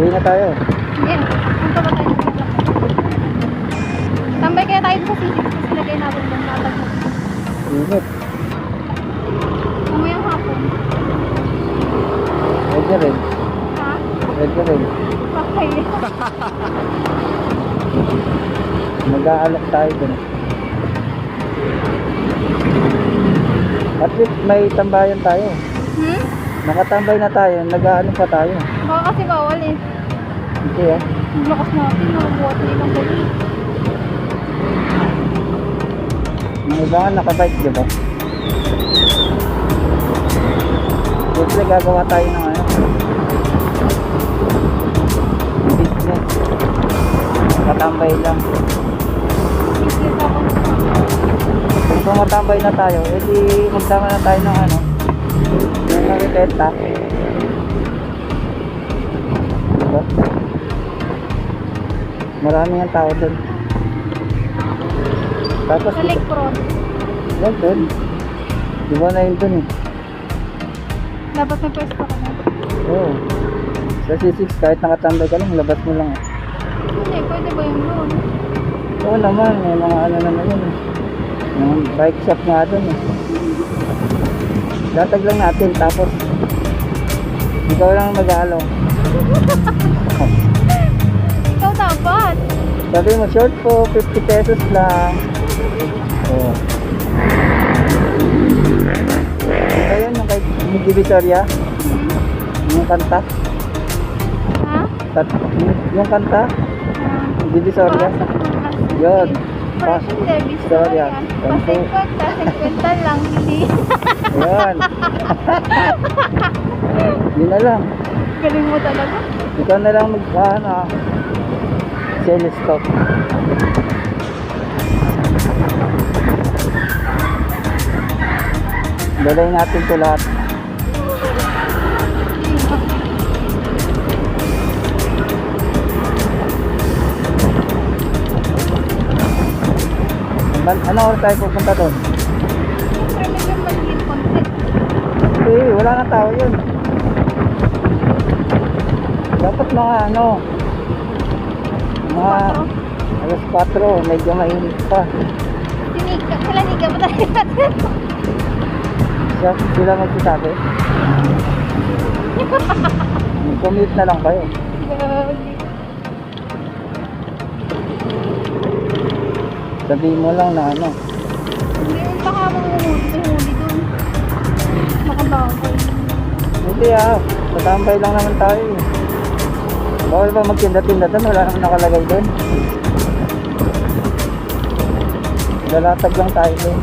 Uwi na tayo. Sige, punta ba tayo? Tambay kaya tayo sa sisig kasi lagay natin doon latag mo. Init. Mamayang hapon. Pwede rin. Ha? Pwede rin. Okay. Mag-aalok tayo dun. At least may tambayan tayo. Nakatambay na tayo. Nag-aano pa tayo. Baka kasi bawal eh. Hindi ah. Ang lakas natin, nakabuhat na ibang gabi. Yung iba nga nakabike, di ba? Siyempre gagawa tayo ng ano, business. Nakatambay lang. Business ako. Kung tumatambay na tayo, edi magsama na tayo ng ano, yung nakikita. Diba? Marami ang tao dun. Tapos, Sa Lake Front. yan dun. Diba na yun dun eh. Dapat may pwesto ka na. Oo. Sa C6, kahit nakatambay ka lang, labas mo lang eh. Hindi, pwede ba yung doon? Oo naman, may mga ano naman yun eh. Yung bike shop nga dun eh. Datag lang natin, tapos ikaw lang mag-alo. Ikaw dapat. Sabi mo, short po, 50 pesos lang. Oo. Ayun, yung kay Divisoria. Yung kanta. Ha? Yung kanta, Divisoria. Yun. Operation Davis. Divisoria. Pasekwenta, sekwenta lang. Hindi. Ayan. Yun na lang. Galing mo talaga. Ikaw na lang mag-ano, sell stop. Dalay natin ito lahat. Ano oras tayo pupunta doon? Siyempre, medyo maliit konti. Hindi, wala na tao yun. Dapat mga ano, mga alas 4, medyo mainit pa. Sinika, sila nika ba tayo natin? Sila magsasabi. Mag-commute na lang kayo. Sabihin mo lang na ano. Hindi, baka mahuli doon. Makabawal. Hindi ah, tatambay lang naman tayo eh. Bawal ba magtinda-tinda doon? Wala naman nakalagay doon. Lalatag lang tayo doon.